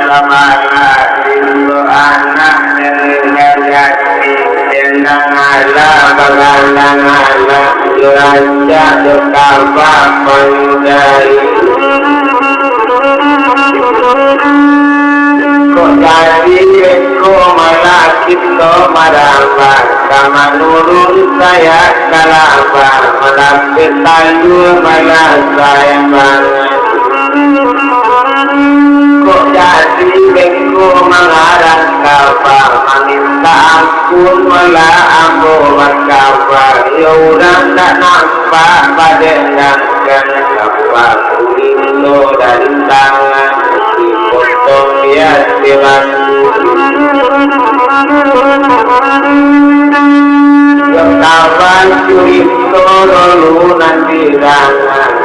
Samana Indo anak Nenegayati Endangala Bagalangala Juraja Jokaba Payudari Kok jadi Eko Malakito Maramba Kama nurun saya Kalaba Malapit tayu Malasaya banget Kok jadi bengko mengarang kabar Meminta ampun mela ambo kabar Ya udah tak nampak pada nyangkan kabar Kulindo dari tangan Dipotong dia silaku Ya kabar Kulindo dulu nanti dangan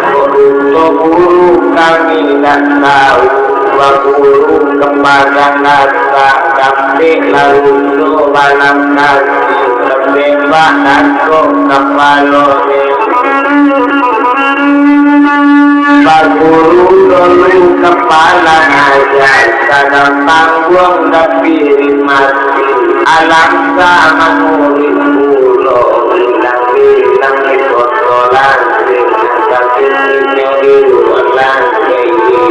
Guru kami tak tahu Guru kepada nasa Kami lalu malam kasih Tembak nakok kepalone Guru dulu kepala aja Kadang tanggung tapi mati Alam sama murid pulau Bilang-bilang kotolan Tapi ini ulang kaya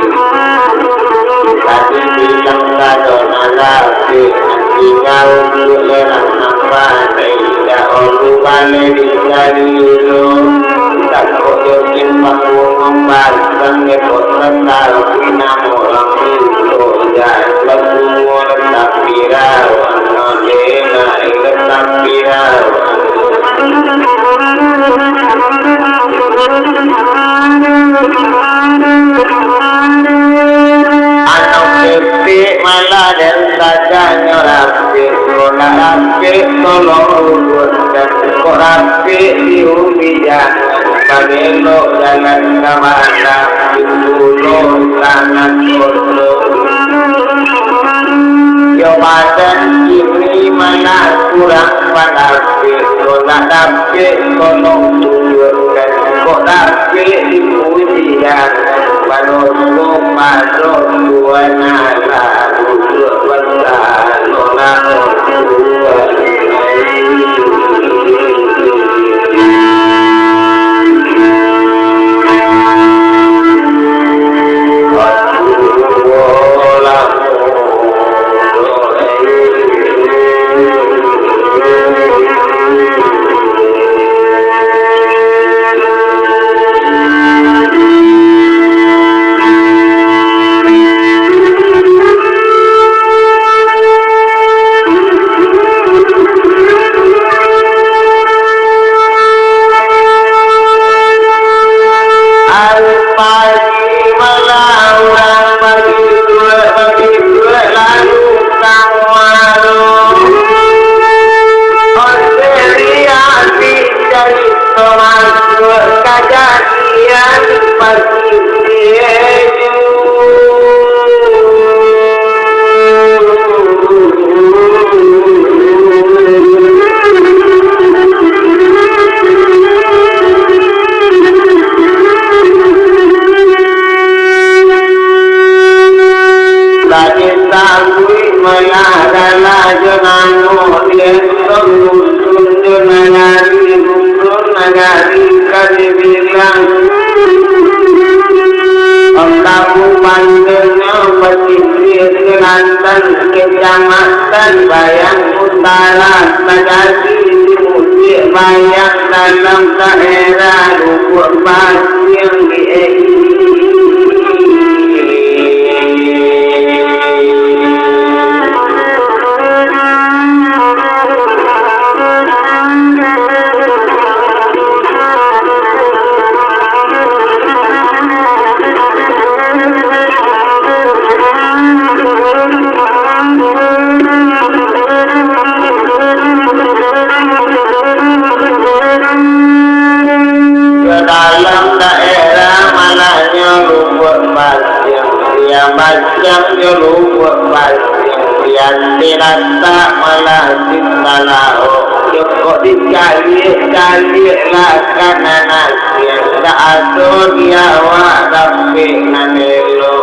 Tadi bilang kadona lagi Tinggal bulan apa Tidak olu balik dicari dulu Tak kodokin pakung Pasang nekot letal Pina molang itu Jangan semua letak pirawan Nodena letak pirawan Anak kepik malah dan sajanya rapi Kona rapi tolong urutkan Kok rapi diubijan Panelok jalan kemana Dulu sangat kotor Yo badan ini mana kurang panapi Kona rapi tolong urutkan Kok rapi diubijan Manusuk masuk dua nala Usuk besar Nona dua Kecamatan Bayang Utara Tagasi di Musik Bayang dalam daerah Lubuk Pasir di macam Lubuk Pasir yang dirasa malah cintalau Joko dicari-cari lah kanan nasi tak atur dia wak tapi nanelo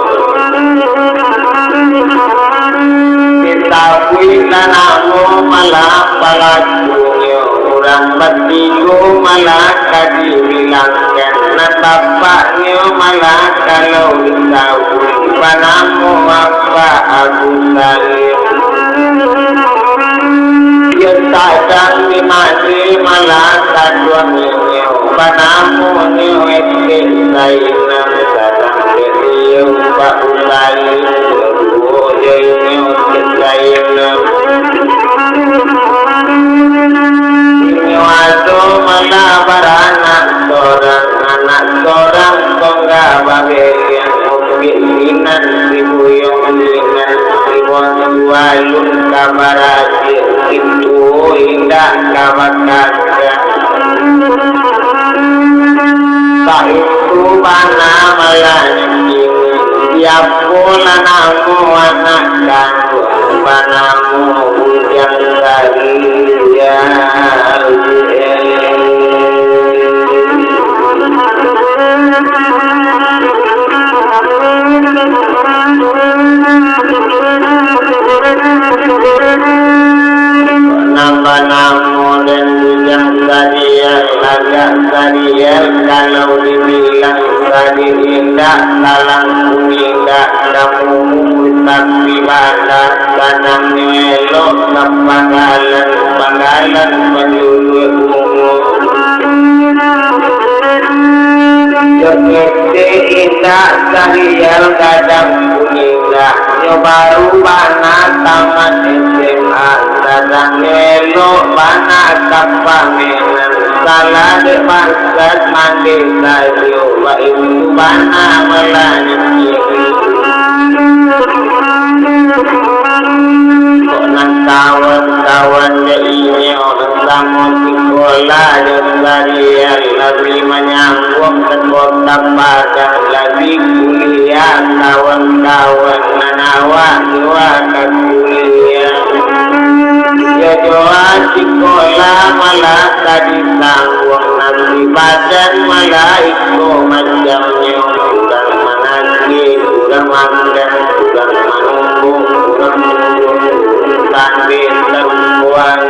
malah dibilangkan na bapaknya malah kalau ditahu panamu apa Abu Talib dia sadang di mati malah kaduannya panamu ni wete saina sadang dia Abu Talib jadinya saina Wado malah beranak seorang tonggak bagian kemungkinan ribu yang dengan ribuan walun kabar itu indah kabar tak itu mana malah tiap bulan aku anak kamu panamu hujan dari ya nama-nama dan hujan sariel agak sariel kalau dibilang tadi indah talang indah kamu tapi badan kadang elok panggalan penduduk umum Jogete indah sariel kadang indah baru panas taman SMA kadang elok panas kapangan salah depan mandi sayo itu panas melani kawan-kawan ini orang sama sekolah dari lebih menyambung ke kota Padang lagi kuliah kawan-kawan menawa dua ke kuliah ya doa sekolah malah tadi tanggung nanti badan malah itu macamnya kurang menanti kurang makan kurang menunggu kurang sambil terbuang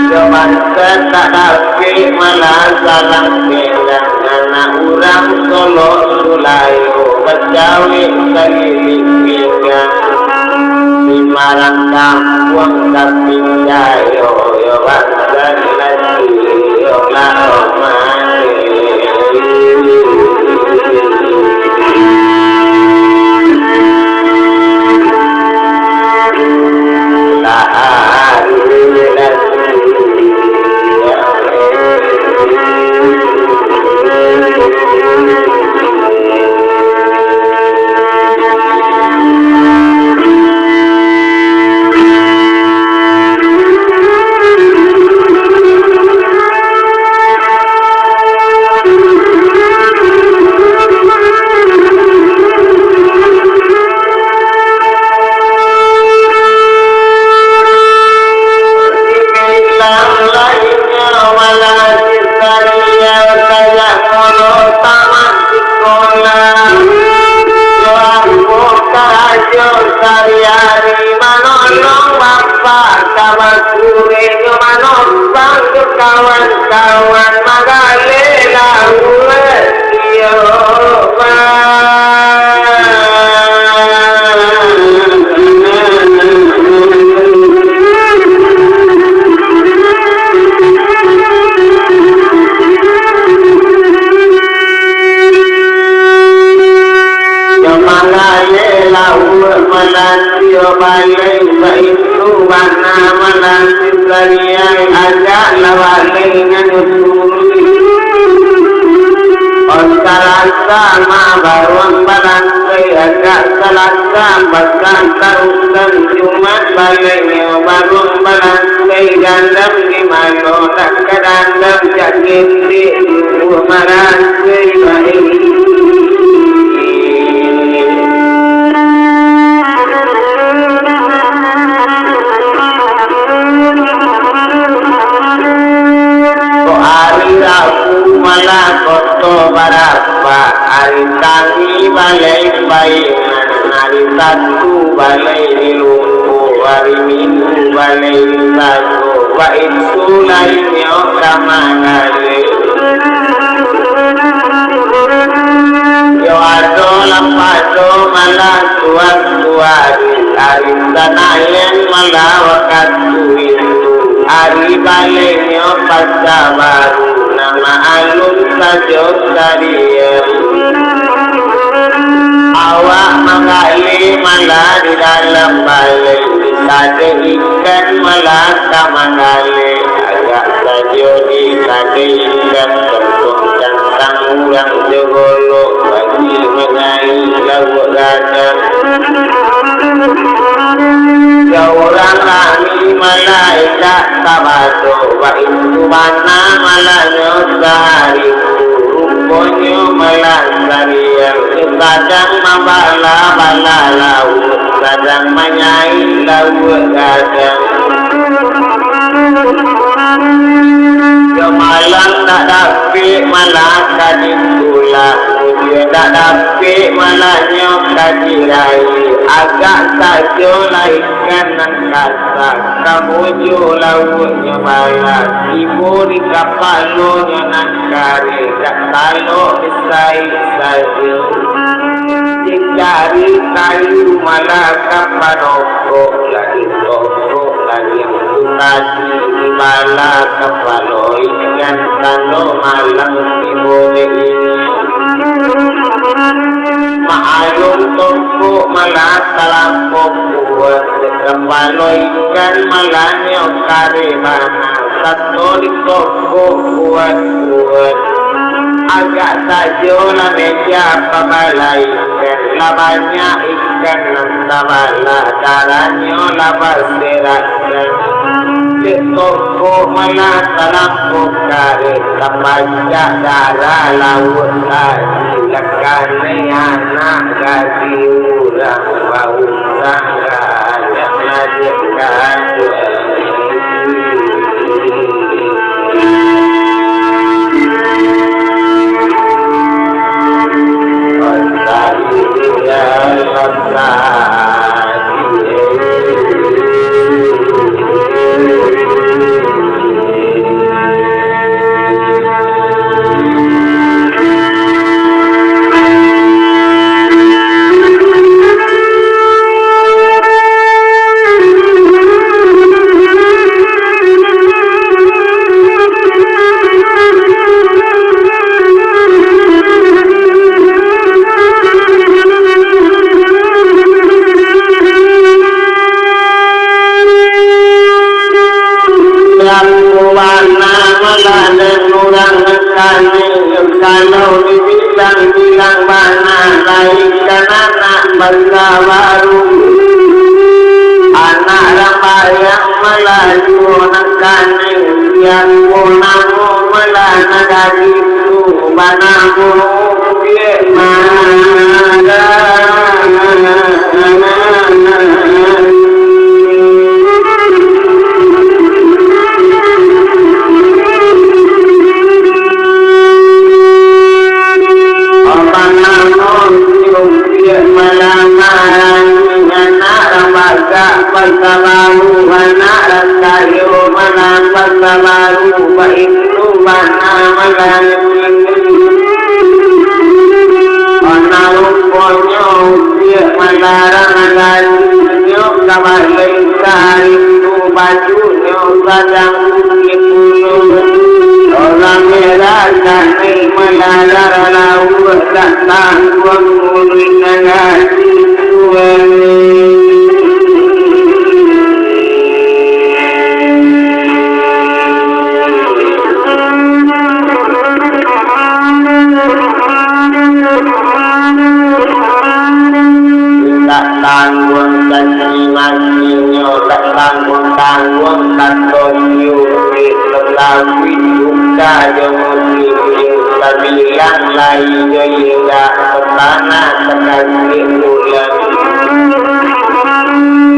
Jemaat tak dapat malah salah pegang anak orang Solo Sulayo Bejawi keliling pinggang di marang kampung tapi jayo yo badan lagi yo laomani kawan-kawan magalela ulet yo magalela ulet malatio balai itu mana malatio kalian ada lawalainya Salasa ma baruang balantai agak salasa bahkan tarusan Jumat baliknya baruang balantai gandam di mana nak ke dandam jakin di umarantai baik malah koto barapa hari kami balai bayinan hari satu balai di lumpuh hari minggu balai satu wa itu lainnya kamangale yo ado lapado malah tuan-tuari arisanayen malah waktu itu hari baliknya pasabaru nama alun sajo sarian awak mengali malah di dalam balik kade ikan malah kamangale agak sajo di kade ikan tentung cantang urang jogolo bagi mengai lagu gadang orang kami malaikat tabaso wa itu mana malahnya sehari rupanya malah sarian kadang membala bala laut kadang menyai laut gadang malam tak dapat malah kadin tulah dia tak dapat malahnya kadirai agak saja laikan dan kasa kamu jo lautnya malah ibu di kapalnya nak kari tak kalau besai saja dicari kayu malah kapanoko lagi toko lagi tadi di bala kapalo ikan kano malam ibu ini maalung toko malah talampok buat kapalo ikan malahnya kare mana satu di toko buat agak saja lah meja pabalaikan labanya ikan nantabala darahnya labas serahkan di toko malah talampok kare kapajak darah laut tadi lekane anak gaji urang bau tangga yang najikkan kalau dibilang-bilang mana laikan anak bangsa baru anak rambayang melaju nekaning yang punamu melana dari itu banamu gimana Pasamaru mana kayu mana pasamaru itu mana malam mana rupanya dia malarang gajinya kembali itu bajunya kadang puluh orang merah kami malarang laut tak tanggung murid gaji tanggung janji makinyo tak tanggung katosyo tetapi juga jomosi sabilang lain juga petana sekali bulan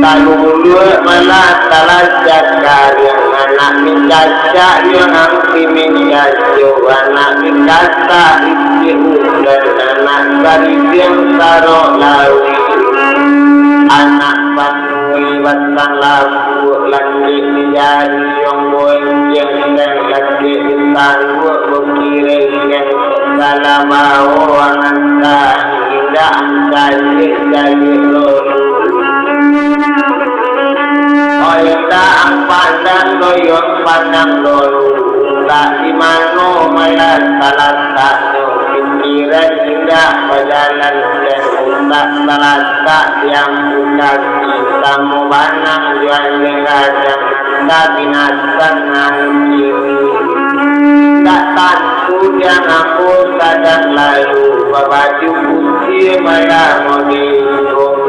talulu malah salah jakar yang anak minjaja yang ampi minjajo anak minjasa isi udan anak dari yang taruh lawi anak panui batang labu lagi jari yang Galabao ananta indah jadi lolu Oyenda ang pandang doyon pandang lolu Tak di mano malas talata pikiran indah berjalan dan utak talata yang bukan tamu banang jual gajah tak binatang nanti tak takut yang aku sadar lalu baju putih malah model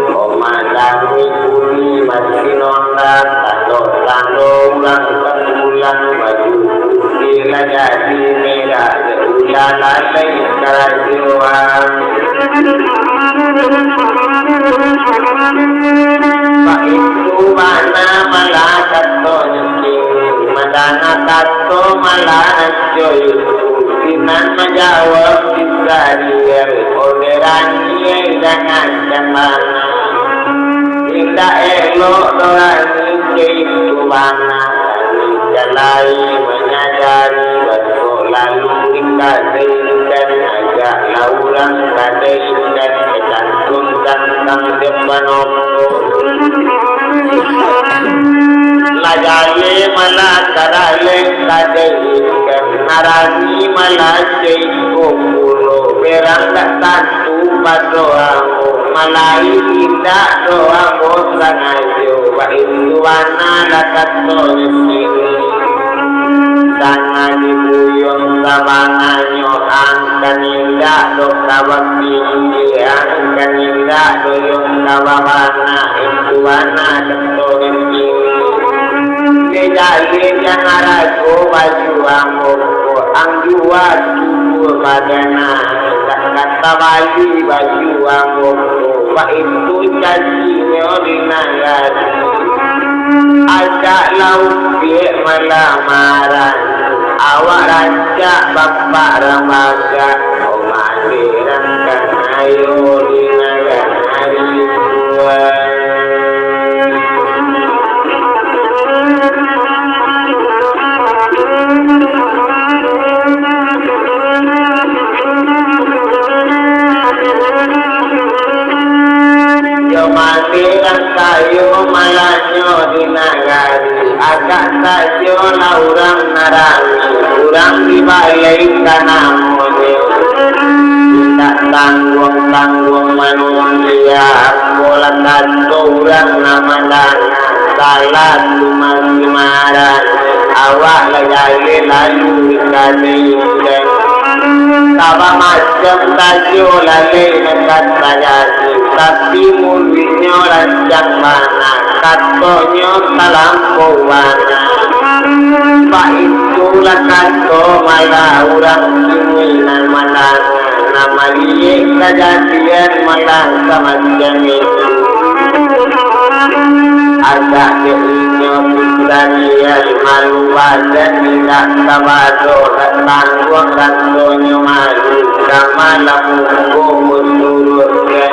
pemandangi bumi masih nonton tando ulang bulan baju putih jadi merah ulang lalai kerajuan Pak itu mana malah kato madana kato malah joy Sinan menjawab bisa dia orderannya jangan cemana Tidak elok dorani itu mana Jalai menyadari betul lalu dikasih dan ajak laulang kadai dan kecantumkan sang depan Lajale malah kadale kadai Narani malah jaiku pulo Berang tak satu padoamu Malai tidak doamu sangayo Itu wana lakat sini Sangat dibuyung sabanganyo Angkan indah do kawak tinggi Angkan indah doyong kawabana Itu wana ketori tinggi Jadi yang araku baju amoko Ang jua tubuh badana Tak kata bali baju amoko Pak itu cacinya dinagari Ajak lauk biak malam-malam Awak raja bapak ramaga Omadirankan ayo dinagari Tuhan Matiran kayu malanyo dinagari agak sajo laurang narani urang dibalik kanamone tidak tanggung manusia bola kato urang namadana salah cuma simaran awak lagi lalu dikasih dan Taba macam tajo lalai nekat sajasi Tapi mulwinya rancang mana Katonyo talampau mana Pak itulah kato malah orang kiminan malang Nama dia kejadian malang sama jami Agak dirinya pikiran malu badan tidak kabado Tangguang kantonyo malu Kamalah munggu menurutkan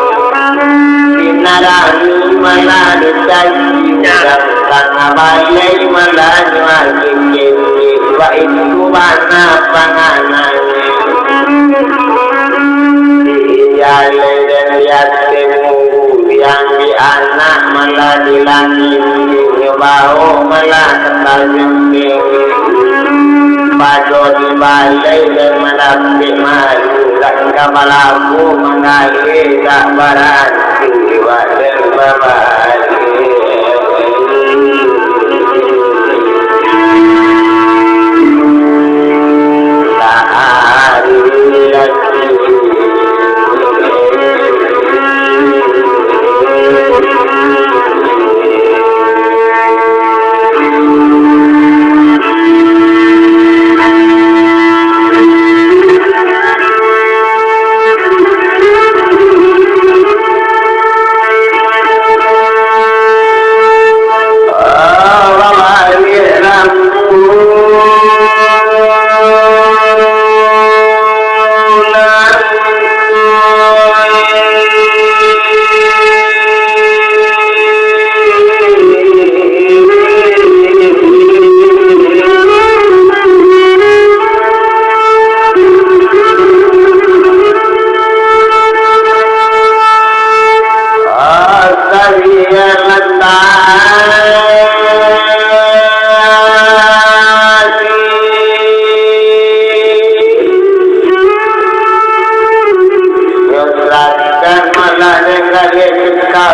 Dinarani malah dicacinya Karena balai malah jual kekeke Wa itu mana panganannya Dijalai dan lihat temu Yang di anak malah dilangit Nyobao malah ketajam tinggi Pado di balai dan menapik malu Tak kapalaku mengalir tak barat Jiwa dan babalik Tak hari lagi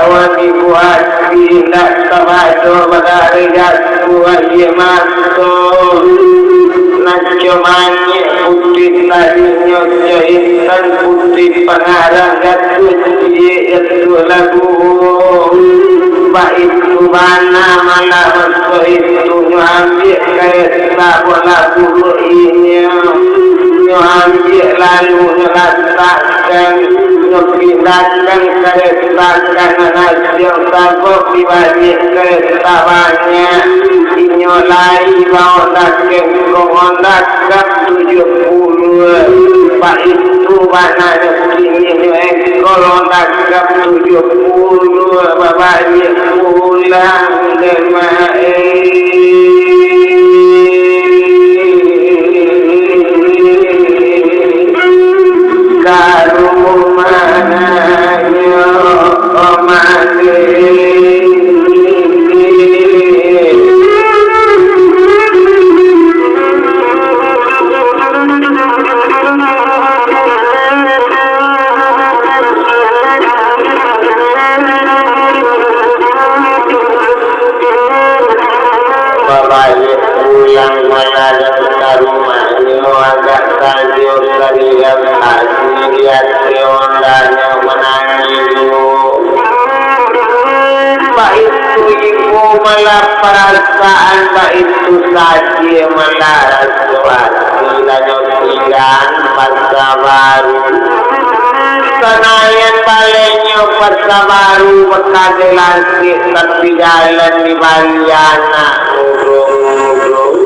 awan dibuat tidak terbaca badari jatuh aja masuk nancomanya putih tadinya jahitan putih pengarang jatuh jatuh lagu baik tu mana malah masuk itu ambil kaya tak boleh bulu ini ambil lalu merasakan mempindahkan keretakan hasil sabuk dibalik keretabannya inyolai bawa dakem kongondak 70 pak itu mana ini kalau dakap 70 babalik pulang malah perasaan baik itu saja malah suatu dan nyosian pasca baru senayan baliknya pasca baru berkade lansik tapi jalan di Baliana urung-urung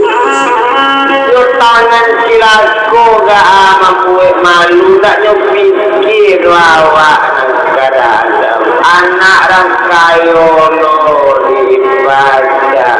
tangan silaku gak mampu malu tak nyopikir awak negara anak rangkayo baca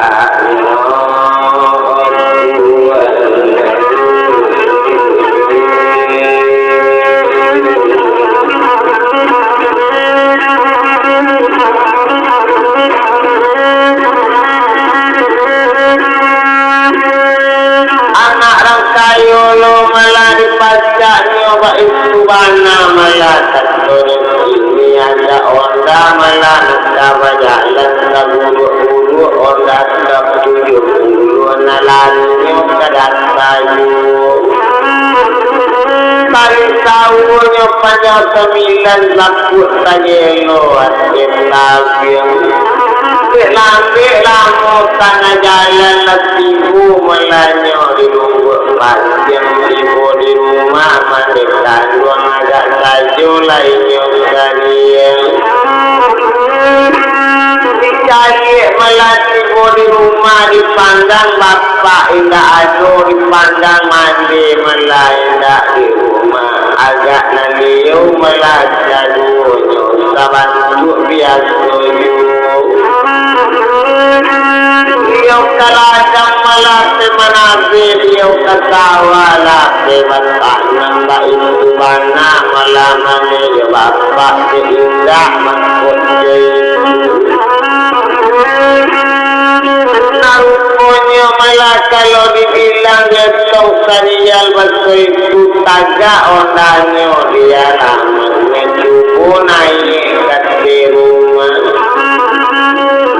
anak rangkayo lo malah dibaca nyoba itu bana malah tertulis ini ada onda malah nak berjalan bulu onda 70 nalannya kedat kayu tarik sawunya panjang 9 laput tajelo asyik labing lambe lamu tanah jalan latifu melanyo di lumbuk pasien ibu di rumah mandekan ruang agak saju lainnya sekalian dicari melati di rumah dipandang bapak indah ado dipandang mandi melai indah di rumah agak naliu melati aduhnya sabantu biasa dia kalajang melati menabih dia ketawa lati bapak nambah itu bana malamane ya bapak indah makut Naruponya malah kalau dibilang dia tahu serial betul itu tagak ondanya dia ramanya cukup naik ke rumah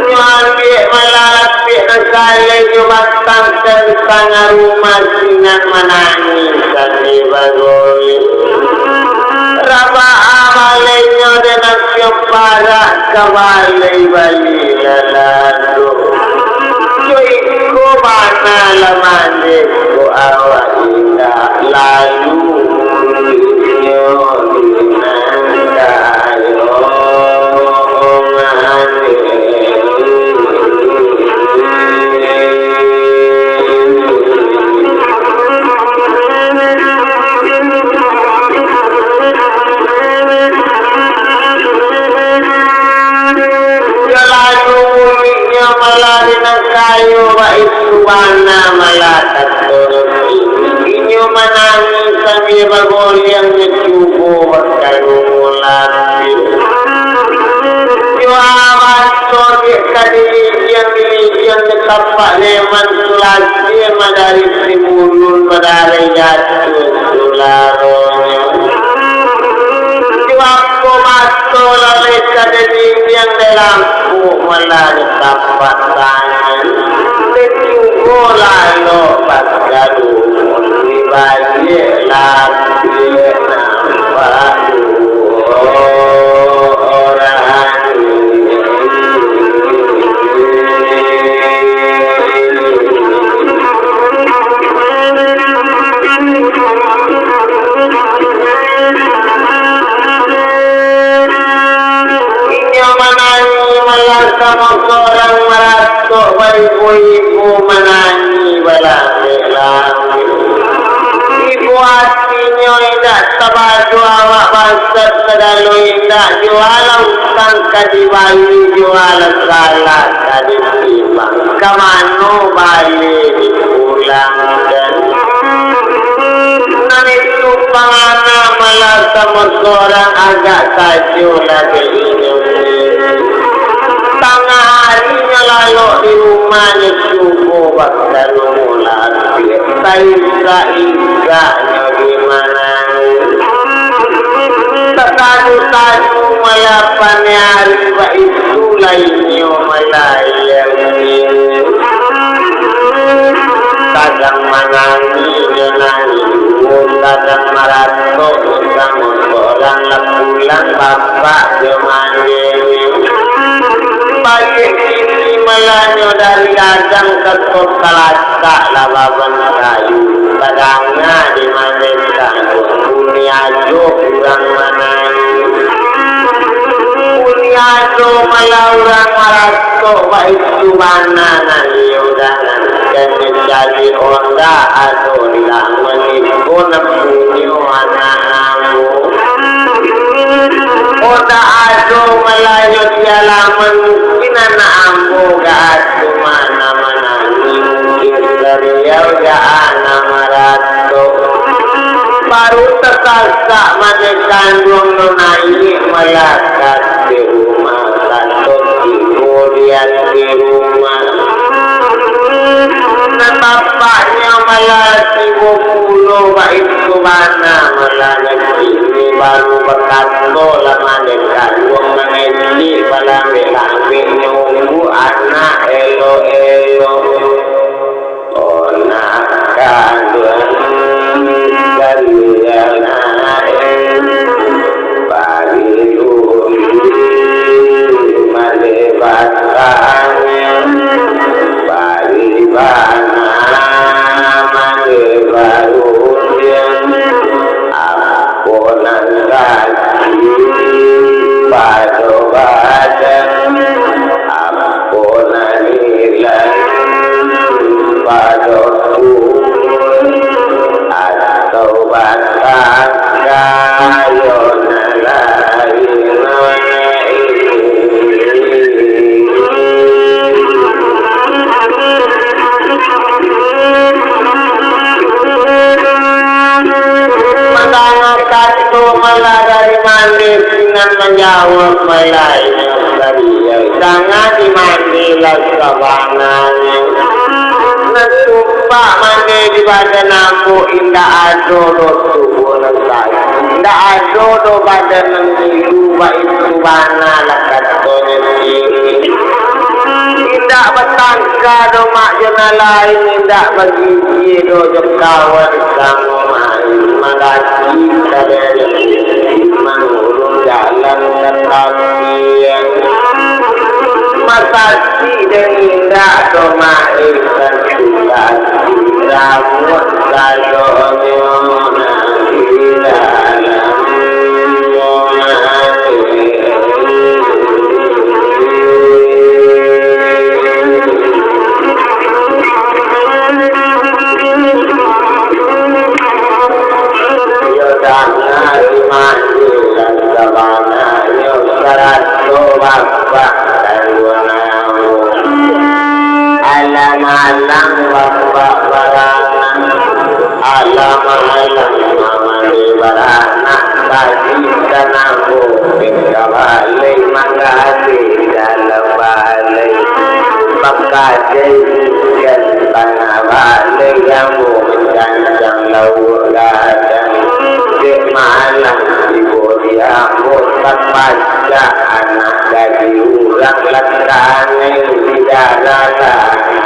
nyambil malah lapik sekali juga tangkan tengah rumah sinan menangis tadi bagoi raba amalnya dengan siapa kembali balik lalu ko mana lamande ko awak indah lalu nyo dinandayo mane kayu baik subana malakat inyo manangis sambil bagoliang ngecubo berkayu mulapi yo amat soge yang detapak leman sulasi madari simulun badari jatuh sularonya yo aku masuk lalai kadang yang lampu malah dapat tangan Tengku lalu Pagalu Di balik lampu Nampak orang sama seorang meratuk ibu-ibu menangi belang-belang ibu hatinya tidak terbaju awak bangsa terlalu tidak jual utang kadi bayi jual salat kadi timbang kemana balik dipulangkan nan itu pangana malah sama seorang agak saja lagi hidup tengah harinya lalu di rumahnya subuh bakal mulai Saisa-isanya gimana Terkadu-kadu malapannya riba itu lainnya malayang kadang menanginya nangis kadang maratok sama seorang lapulang bapak jemaahnya bagi ini melanyo dari ladang ke kalasta lababan kayu kadangnya di manesa Uniajo kurang menangis Uniajo malah orang marato baik subana naliodangan dan menjadi onda atau tidak menipu nepunyo anak-anakmu Oda ado malayo tialaman kinana ambo gaado mana-mana mungkin beliau gaana marato baru terkasa manekandung nonai melakat di rumah kantor kemudian di rumah bapaknya malah 50 baik subana malah ini baru berkanto lama dekat uang mengeji pada belambe nyunggu anak elo-elo onak kanduan kalian bagi malebatkannya bagi bana malebarutnya aponan kaki pada badan aponan nilai pada tubuh atau batang kayon malah dari mandi dengan menjawab melainnya beliau sangat dimandi lasabananya Nesumpak mandi di badan aku indah ado do tubuh nesai indah ado do badan mengilu baik subana lakatonya sini indah betangka do mak jena lain indah bagi do jekawan sama main magasi kadang mengurung jalan ketapian masasi dan indah doma ikan sudah rambut salonyo di dalam alam-alam bapak baranak alam-alam mamali baranak bagi kanaku pindah balik makasih dalam balik makasih dan tanah balik yang mencancang laut ladang di malam ibu diamut Otak pajak anak dari ulang lekane tidak rata.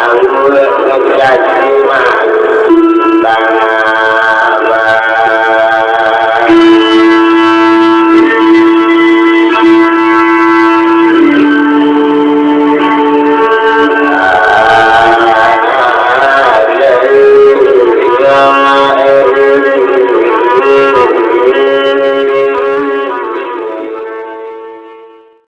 Anggur ngejadi mah.